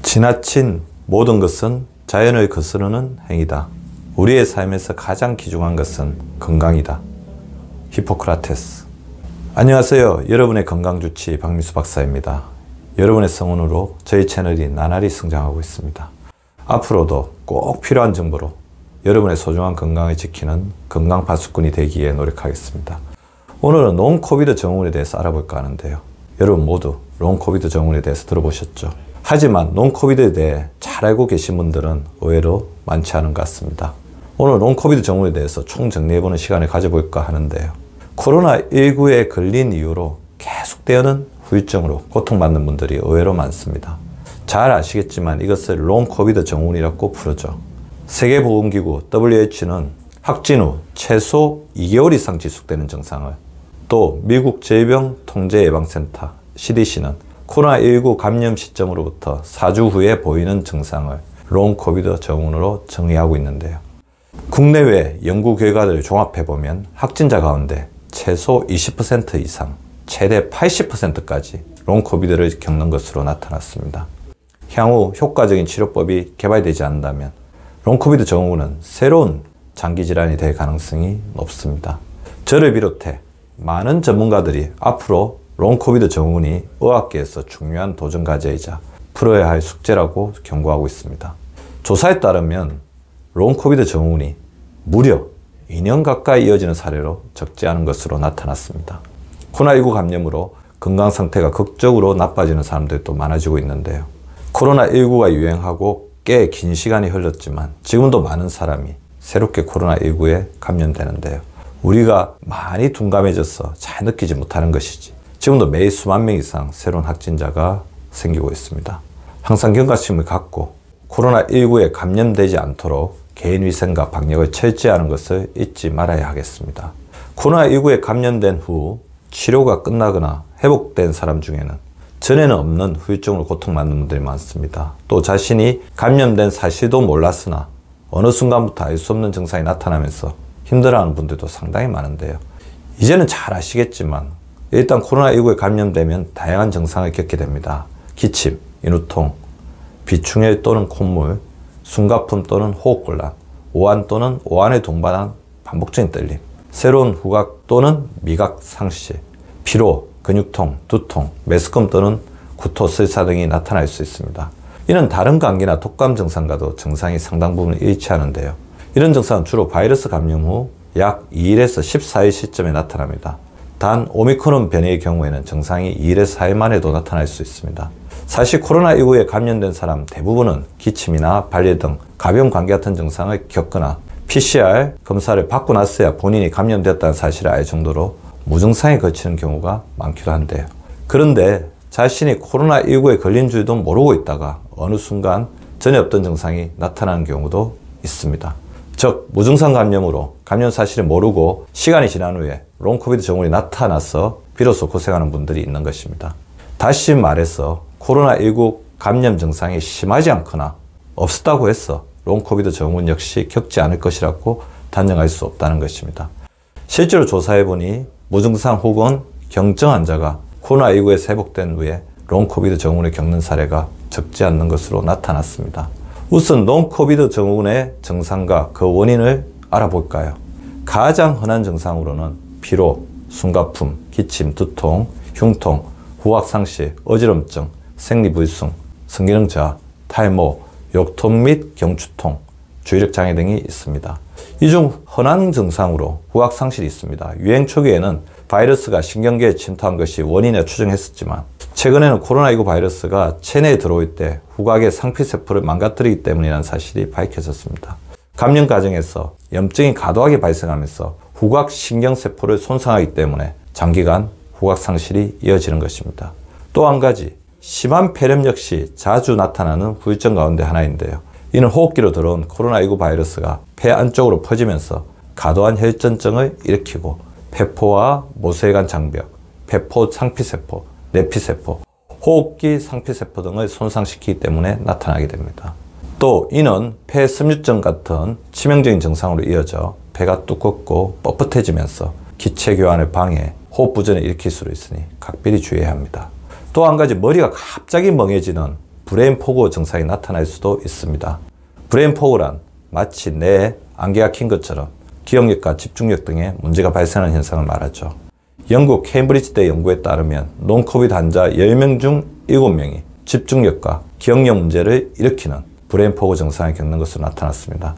지나친 모든 것은 자연을 거스르는 행위다. 우리의 삶에서 가장 귀중한 것은 건강이다. 히포크라테스. 안녕하세요. 여러분의 건강주치 박미수 박사입니다. 여러분의 성원으로 저희 채널이 나날이 성장하고 있습니다. 앞으로도 꼭 필요한 정보로 여러분의 소중한 건강을 지키는 건강 파수꾼이 되기 위해 노력하겠습니다. 오늘은 롱 코비드 증후군에 대해서 알아볼까 하는데요. 여러분 모두 롱 코비드 증후군에 대해서 들어보셨죠? 하지만 롱 코비드에 대해 잘 알고 계신 분들은 의외로 많지 않은 것 같습니다. 오늘 롱 코비드 증후군에 대해서 총 정리해보는 시간을 가져볼까 하는데요. 코로나19에 걸린 이후로 계속되는 후유증으로 고통받는 분들이 의외로 많습니다. 잘 아시겠지만 이것을 롱 코비드 증후군이라고 부르죠. 세계보건기구 WHO는 확진 후 최소 2개월 이상 지속되는 증상을, 또 미국 질병통제예방센터 CDC는 코로나19 감염 시점으로부터 4주 후에 보이는 증상을 롱 코비드 증후군으로 정의하고 있는데요. 국내외 연구 결과들을 종합해보면 확진자 가운데 최소 20% 이상, 최대 80%까지 롱 코비드를 겪는 것으로 나타났습니다. 향후 효과적인 치료법이 개발되지 않는다면 롱 코비드 증후군은 새로운 장기 질환이 될 가능성이 높습니다. 저를 비롯해 많은 전문가들이 앞으로 롱 코비드 증후군이 의학계에서 중요한 도전 과제이자 풀어야 할 숙제라고 경고하고 있습니다. 조사에 따르면 롱 코비드 증후군이 무려 2년 가까이 이어지는 사례로 적지 않은 것으로 나타났습니다. 코로나19 감염으로 건강 상태가 극적으로 나빠지는 사람들도 많아지고 있는데요. 코로나19가 유행하고 꽤 긴 시간이 흘렀지만 지금도 많은 사람이 새롭게 코로나19에 감염되는데요. 우리가 많이 둔감해져서 잘 느끼지 못하는 것이지 지금도 매일 수만 명 이상 새로운 확진자가 생기고 있습니다. 항상 경각심을 갖고 코로나19에 감염되지 않도록 개인위생과 방역을 철저히 하는 것을 잊지 말아야 하겠습니다. 코로나19에 감염된 후 치료가 끝나거나 회복된 사람 중에는 전에는 없는 후유증으로 고통받는 분들이 많습니다. 또 자신이 감염된 사실도 몰랐으나 어느 순간부터 알 수 없는 증상이 나타나면서 힘들어하는 분들도 상당히 많은데요. 이제는 잘 아시겠지만 일단 코로나19에 감염되면 다양한 증상을 겪게 됩니다. 기침, 인후통, 비충혈 또는 콧물, 숨가쁨 또는 호흡곤란, 오한 또는 오한에 동반한 반복적인 떨림, 새로운 후각 또는 미각 상실, 피로, 근육통, 두통, 메스꺼움 또는 구토, 설사 등이 나타날 수 있습니다. 이는 다른 감기나 독감 증상과도 증상이 상당 부분 일치하는데요. 이런 증상은 주로 바이러스 감염 후 약 2일에서 14일 시점에 나타납니다. 단 오미크론 변이의 경우에는 증상이 2일에서 4일 만에도 나타날 수 있습니다. 사실 코로나19에 감염된 사람 대부분은 기침이나 발열 등 가벼운 감기 같은 증상을 겪거나 PCR 검사를 받고 나서야 본인이 감염되었다는 사실을 알 정도로 무증상에 걸치는 경우가 많기도 한데요. 그런데 자신이 코로나19에 걸린 줄도 모르고 있다가 어느 순간 전혀 없던 증상이 나타나는 경우도 있습니다. 즉 무증상 감염으로 감염 사실을 모르고 시간이 지난 후에 롱 코비드 증후군이 나타나서 비로소 고생하는 분들이 있는 것입니다. 다시 말해서 코로나19 감염 증상이 심하지 않거나 없었다고 해서 롱 코비드 증후군 역시 겪지 않을 것이라고 단정할 수 없다는 것입니다. 실제로 조사해보니 무증상 혹은 경증 환자가 코로나19에서 회복된 후에 롱 코비드 증후군을 겪는 사례가 적지 않는 것으로 나타났습니다. 우선 롱 코비드 증후군의 증상과 그 원인을 알아볼까요? 가장 흔한 증상으로는 피로, 숨가쁨, 기침, 두통, 흉통, 후각상실, 어지럼증, 생리불순, 성기능 저하, 탈모, 욕통 및 경추통, 주의력장애 등이 있습니다. 이 중 흔한 증상으로 후각상실이 있습니다. 유행 초기에는 바이러스가 신경계에 침투한 것이 원인이라 추정했었지만 최근에는 코로나19 바이러스가 체내에 들어올 때 후각의 상피세포를 망가뜨리기 때문이라는 사실이 밝혀졌습니다. 감염 과정에서 염증이 과도하게 발생하면서 후각 신경세포를 손상하기 때문에 장기간 후각상실이 이어지는 것입니다. 또 한 가지 심한 폐렴 역시 자주 나타나는 후유증 가운데 하나인데요. 이는 호흡기로 들어온 코로나19 바이러스가 폐 안쪽으로 퍼지면서 과도한 혈전증을 일으키고 폐포와 모세혈관 장벽, 폐포 상피세포, 내피세포, 호흡기 상피세포 등을 손상시키기 때문에 나타나게 됩니다. 또 이는 폐섬유증 같은 치명적인 증상으로 이어져 폐가 두껍고 뻣뻣해지면서 기체교환을 방해, 호흡부전을 일으킬 수도 있으니 각별히 주의해야 합니다. 또 한 가지 머리가 갑자기 멍해지는 브레인 포그 증상이 나타날 수도 있습니다. 브레인 포그란 마치 뇌에 안개가 낀 것처럼 기억력과 집중력 등의 문제가 발생하는 현상을 말하죠. 영국 케임브리지대 연구에 따르면 롱코비드 환자 10명 중 7명이 집중력과 기억력 문제를 일으키는 브레인 포그 증상을 겪는 것으로 나타났습니다.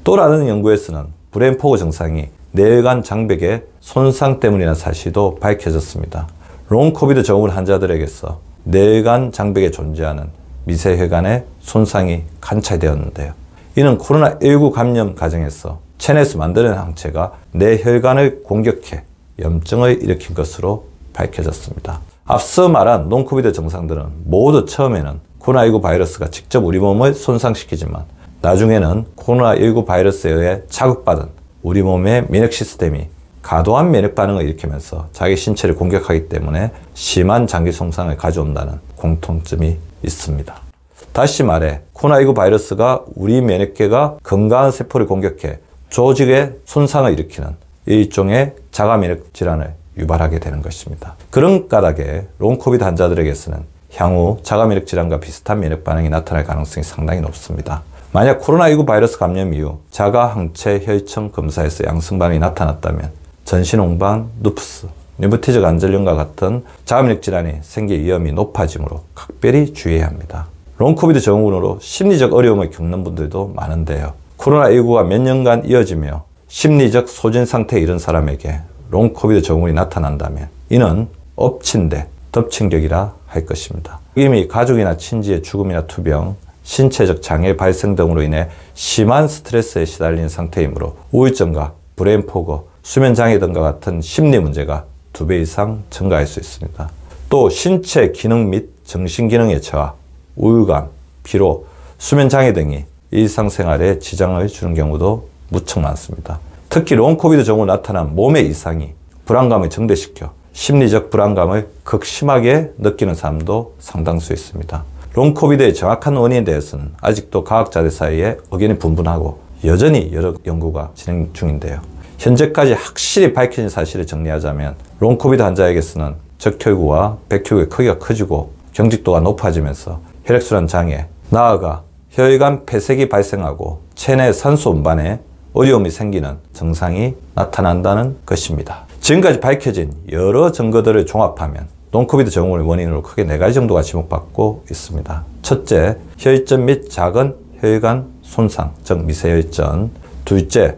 또 다른 연구에서는 브레인 포그 증상이 뇌혈관 장벽의 손상 때문이라는 사실도 밝혀졌습니다. 롱코비드 증후군 환자들에게서 뇌혈관 장벽에 존재하는 미세혈관의 손상이 관찰되었는데요. 이는 코로나19 감염 과정에서 체내에서 만드는 항체가 뇌혈관을 공격해 염증을 일으킨 것으로 밝혀졌습니다. 앞서 말한 롱코비드 증상들은 모두 처음에는 코로나19 바이러스가 직접 우리 몸을 손상시키지만 나중에는 코로나19 바이러스에 의해 자극받은 우리 몸의免疫 시스템이 과도한 면역 반응을 일으키면서 자기 신체를 공격하기 때문에 심한 장기 손상을 가져온다는 공통점이 있습니다. 다시 말해 코로나19 바이러스가 우리 면역계가 건강한 세포를 공격해 조직의 손상을 일으키는 일종의 자가 면역 질환을 유발하게 되는 것입니다. 그런 까닭에 롱코비드 환자들에게서는 향후 자가 면역 질환과 비슷한 면역 반응이 나타날 가능성이 상당히 높습니다. 만약 코로나19 바이러스 감염 이후 자가 항체 혈청 검사에서 양성 반응이 나타났다면 전신홍반, 루푸스, 류마티적 관절염과 같은 자가 면역 질환이 생길 위험이 높아지므로 각별히 주의해야 합니다. 롱코비드 증후군으로 심리적 어려움을 겪는 분들도 많은데요. 코로나19가 몇 년간 이어지며 심리적 소진 상태에 이른 사람에게 롱코비드 증후군이 나타난다면 이는 엎친 데 덮친격이라 할 것입니다. 이미 가족이나 친지의 죽음이나 투병, 신체적 장애 발생 등으로 인해 심한 스트레스에 시달린 상태이므로 우울증과 브레인 포그, 수면 장애 등과 같은 심리 문제가 2배 이상 증가할 수 있습니다. 또 신체 기능 및 정신 기능의 저하, 우울감, 피로, 수면 장애 등이 일상생활에 지장을 주는 경우도 무척 많습니다. 특히 롱코비드 증후군 나타난 몸의 이상이 불안감을 증대시켜 심리적 불안감을 극심하게 느끼는 사람도 상당수 있습니다. 롱코비드의 정확한 원인에 대해서는 아직도 과학자들 사이에 의견이 분분하고 여전히 여러 연구가 진행 중인데요. 현재까지 확실히 밝혀진 사실을 정리하자면 롱코비드 환자에게서는 적혈구와 백혈구의 크기가 커지고 경직도가 높아지면서 혈액순환 장애, 나아가 혈관 폐색이 발생하고 체내 산소 운반에 어려움이 생기는 증상이 나타난다는 것입니다. 지금까지 밝혀진 여러 증거들을 종합하면 롱코비드 증후군의 원인으로 크게 4가지 정도가 지목받고 있습니다. 첫째, 혈전 및 작은 혈관 손상, 즉 미세혈전. 둘째,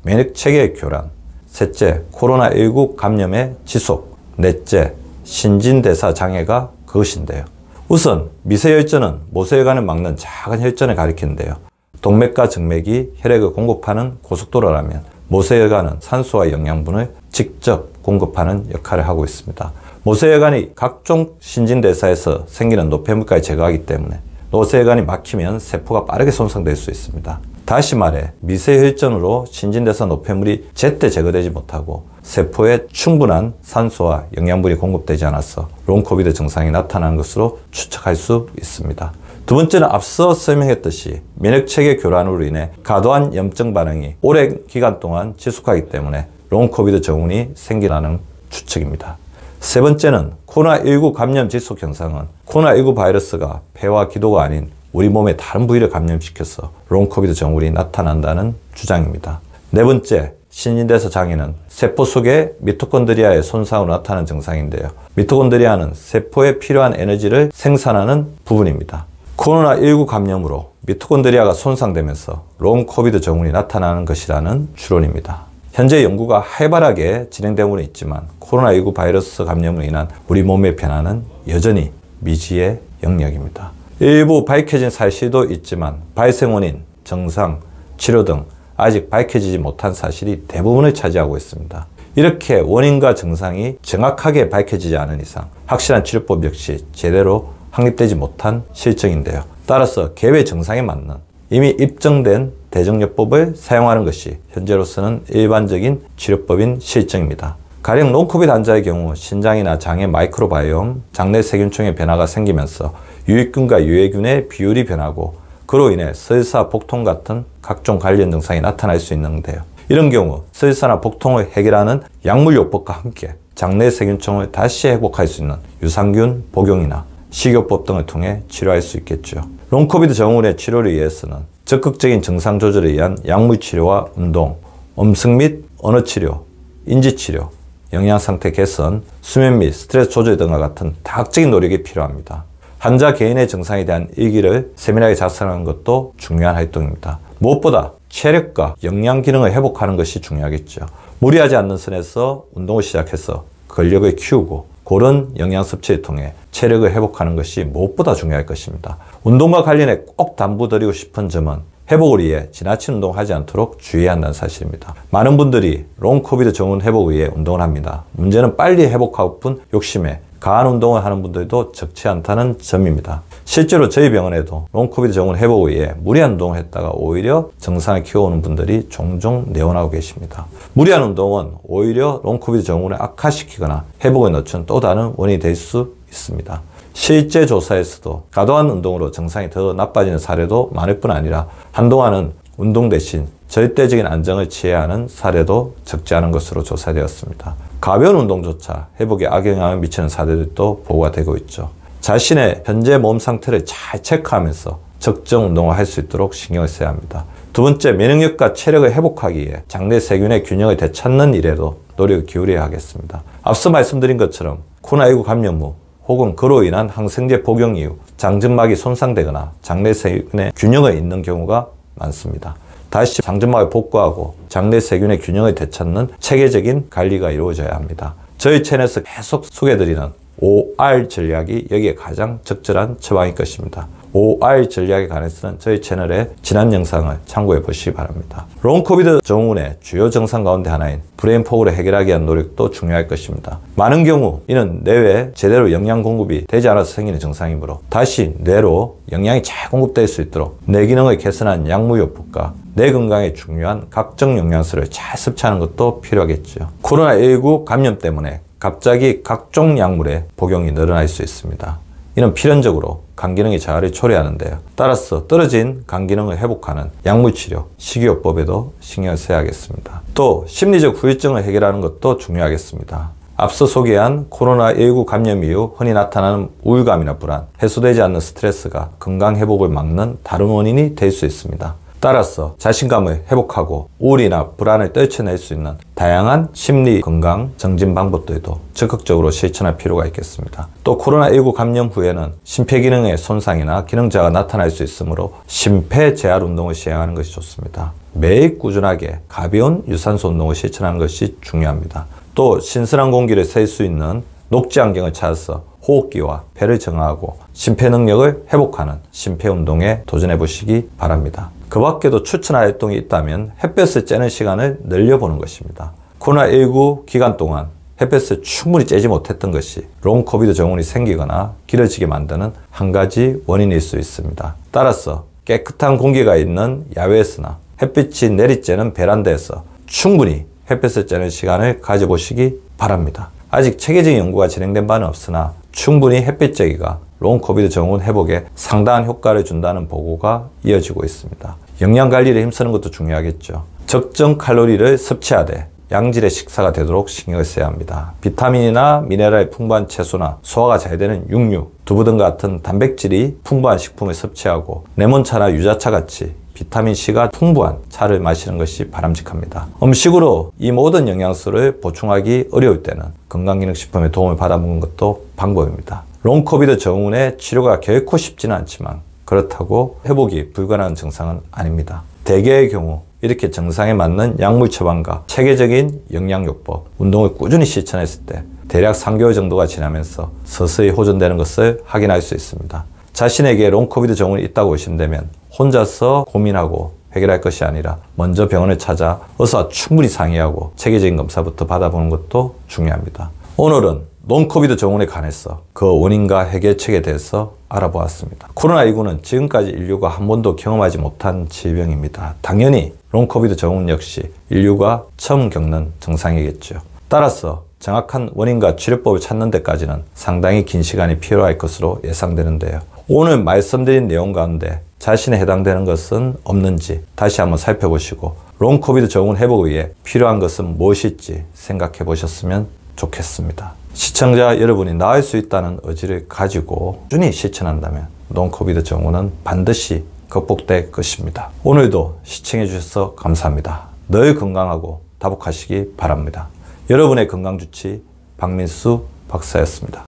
면역 체계의 교란. 셋째, 코로나19 감염의 지속. 넷째, 신진대사 장애가 그것인데요. 우선 미세혈전은 모세혈관을 막는 작은 혈전을 가리키는데요. 동맥과 정맥이 혈액을 공급하는 고속도로라면 모세혈관은 산소와 영양분을 직접 공급하는 역할을 하고 있습니다. 모세혈관이 각종 신진대사에서 생기는 노폐물까지 제거하기 때문에 모세혈관이 막히면 세포가 빠르게 손상될 수 있습니다. 다시 말해 미세혈전으로 신진대사 노폐물이 제때 제거되지 못하고 세포에 충분한 산소와 영양분이 공급되지 않아서 롱코비드 증상이 나타나는 것으로 추측할 수 있습니다. 두 번째는 앞서 설명했듯이 면역체계 교란으로 인해 과도한 염증 반응이 오랜 기간 동안 지속하기 때문에 롱코비드 증후군이 생기라는 추측입니다. 세 번째는 코로나19 감염 지속 현상은 코로나19 바이러스가 폐와 기도가 아닌 우리 몸의 다른 부위를 감염시켜서 롱코비드 증후군이 나타난다는 주장입니다. 네 번째, 신진대사 장애는 세포 속의 미토콘드리아의 손상으로 나타나는 증상인데요. 미토콘드리아는 세포에 필요한 에너지를 생산하는 부분입니다. 코로나19 감염으로 미토콘드리아가 손상되면서 롱코비드 증후군이 나타나는 것이라는 추론입니다. 현재 연구가 활발하게 진행되고는 있지만 코로나19 바이러스 감염으로 인한 우리 몸의 변화는 여전히 미지의 영역입니다. 일부 밝혀진 사실도 있지만 발생 원인, 증상, 치료 등 아직 밝혀지지 못한 사실이 대부분을 차지하고 있습니다. 이렇게 원인과 증상이 정확하게 밝혀지지 않은 이상 확실한 치료법 역시 제대로 확립되지 못한 실정인데요. 따라서 개별 증상에 맞는 이미 입증된 대증요법을 사용하는 것이 현재로서는 일반적인 치료법인 실정입니다. 가령 롱코비드 환자의 경우 신장이나 장의 마이크로바이옴, 장내 세균총의 변화가 생기면서 유익균과 유해균의 비율이 변하고 그로 인해 설사, 복통 같은 각종 관련 증상이 나타날 수 있는데요. 이런 경우 설사나 복통을 해결하는 약물요법과 함께 장내 세균총을 다시 회복할 수 있는 유산균 복용이나 식이요법 등을 통해 치료할 수 있겠죠. 롱코비드 증후군의 치료를 위해서는 적극적인 증상 조절에 의한 약물 치료와 운동, 음성 및 언어 치료, 인지 치료, 영양 상태 개선, 수면 및 스트레스 조절 등과 같은 다각적인 노력이 필요합니다. 환자 개인의 증상에 대한 일기를 세밀하게 작성하는 것도 중요한 활동입니다. 무엇보다 체력과 영양 기능을 회복하는 것이 중요하겠죠. 무리하지 않는 선에서 운동을 시작해서 근력을 키우고 고른 영양 섭취를 통해 체력을 회복하는 것이 무엇보다 중요할 것입니다. 운동과 관련해 꼭 당부드리고 싶은 점은 회복을 위해 지나친 운동을 하지 않도록 주의해야 한다는 사실입니다. 많은 분들이 롱코비드 증후군 회복을 위해 운동을 합니다. 문제는 빨리 회복하고픈 욕심에 과한 운동을 하는 분들도 적지 않다는 점입니다. 실제로 저희 병원에도 롱코비드 증후군 회복을 위해 무리한 운동을 했다가 오히려 증상을 키워오는 분들이 종종 내원하고 계십니다. 무리한 운동은 오히려 롱코비드 증후군을 악화시키거나 회복에 늦춘 또 다른 원인이 될 수 있습니다. 실제 조사에서도 과도한 운동으로 증상이 더 나빠지는 사례도 많을 뿐 아니라 한동안은 운동 대신 절대적인 안정을 취해야 하는 사례도 적지 않은 것으로 조사되었습니다. 가벼운 운동조차 회복에 악영향을 미치는 사례들도 보고가 되고 있죠. 자신의 현재 몸 상태를 잘 체크하면서 적정 운동을 할 수 있도록 신경을 써야 합니다. 두 번째, 면역력과 체력을 회복하기 위해 장내 세균의 균형을 되찾는 일에도 노력을 기울여야 하겠습니다. 앞서 말씀드린 것처럼 코로나19 감염 후 혹은 그로 인한 항생제 복용 이후 장점막이 손상되거나 장내 세균의 균형을 잃는 경우가 많습니다. 다시 장점막을 복구하고 장내 세균의 균형을 되찾는 체계적인 관리가 이루어져야 합니다. 저희 채널에서 계속 소개해드리는 OR 전략이 여기에 가장 적절한 처방일 것입니다. OR 전략에 관해서는 저희 채널의 지난 영상을 참고해 보시기 바랍니다. 롱코비드 증후군의 주요 증상 가운데 하나인 브레인 포그를 해결하기 위한 노력도 중요할 것입니다. 많은 경우 이는 뇌에 제대로 영양 공급이 되지 않아서 생기는 증상이므로 다시 뇌로 영양이 잘 공급될 수 있도록 뇌 기능을 개선한 약물요법과 뇌 건강에 중요한 각종 영양소를 잘 섭취하는 것도 필요하겠죠. 코로나19 감염 때문에 갑자기 각종 약물의 복용이 늘어날 수 있습니다. 이는 필연적으로 간 기능의 저하를 초래하는데요. 따라서 떨어진 간 기능을 회복하는 약물 치료, 식이요법에도 신경을 써야 하겠습니다. 또 심리적 후유증을 해결하는 것도 중요하겠습니다. 앞서 소개한 코로나19 감염 이후 흔히 나타나는 우울감이나 불안, 해소되지 않는 스트레스가 건강 회복을 막는 다른 원인이 될 수 있습니다. 따라서 자신감을 회복하고 우울이나 불안을 떨쳐낼 수 있는 다양한 심리 건강 정진 방법들도 적극적으로 실천할 필요가 있겠습니다. 또 코로나19 감염 후에는 심폐기능의 손상이나 기능저하가 나타날 수 있으므로 심폐재활 운동을 시행하는 것이 좋습니다. 매일 꾸준하게 가벼운 유산소 운동을 실천하는 것이 중요합니다. 또 신선한 공기를 쐴 수 있는 녹지 환경을 찾아서 호흡기와 폐를 정화하고 심폐 능력을 회복하는 심폐 운동에 도전해 보시기 바랍니다. 그 밖에도 추천할 활동이 있다면 햇볕을 쬐는 시간을 늘려보는 것입니다. 코로나19 기간 동안 햇볕을 충분히 쬐지 못했던 것이 롱코비드 증후군이 생기거나 길어지게 만드는 한 가지 원인일 수 있습니다. 따라서 깨끗한 공기가 있는 야외에서나 햇빛이 내리쬐는 베란다에서 충분히 햇볕을 쬐는 시간을 가져보시기 바랍니다. 아직 체계적인 연구가 진행된 바는 없으나 충분히 햇빛 쬐기가 롱코비드 증후군 회복에 상당한 효과를 준다는 보고가 이어지고 있습니다. 영양관리를 힘쓰는 것도 중요하겠죠. 적정 칼로리를 섭취하되 양질의 식사가 되도록 신경을 써야 합니다. 비타민이나 미네랄이 풍부한 채소나 소화가 잘 되는 육류, 두부 등 같은 단백질이 풍부한 식품을 섭취하고 레몬차나 유자차 같이 비타민C가 풍부한 차를 마시는 것이 바람직합니다. 음식으로 이 모든 영양소를 보충하기 어려울 때는 건강기능식품의 도움을 받아 먹는 것도 방법입니다. 롱코비드 증후군의 치료가 결코 쉽지는 않지만 그렇다고 회복이 불가능한 증상은 아닙니다. 대개의 경우 이렇게 증상에 맞는 약물 처방과 체계적인 영양요법, 운동을 꾸준히 실천했을 때 대략 3개월 정도가 지나면서 서서히 호전되는 것을 확인할 수 있습니다. 자신에게 롱코비드 증후군이 있다고 의심되면 혼자서 고민하고 해결할 것이 아니라 먼저 병원을 찾아 의사와 충분히 상의하고 체계적인 검사부터 받아보는 것도 중요합니다. 오늘은 롱코비드 증후군에 관해서 그 원인과 해결책에 대해서 알아보았습니다. 코로나19는 지금까지 인류가 한 번도 경험하지 못한 질병입니다. 당연히 롱코비드 증후군 역시 인류가 처음 겪는 증상이겠죠. 따라서 정확한 원인과 치료법을 찾는 데까지는 상당히 긴 시간이 필요할 것으로 예상되는데요. 오늘 말씀드린 내용 가운데 자신에 해당되는 것은 없는지 다시 한번 살펴보시고 롱코비드 증후군 회복을 위해 필요한 것은 무엇일지 생각해 보셨으면 좋겠습니다. 시청자 여러분이 나을 수 있다는 의지를 가지고 꾸준히 실천한다면 롱코비드 증후는 반드시 극복될 것입니다. 오늘도 시청해 주셔서 감사합니다. 늘 건강하고 다복하시기 바랍니다. 여러분의 건강주치 박민수 박사였습니다.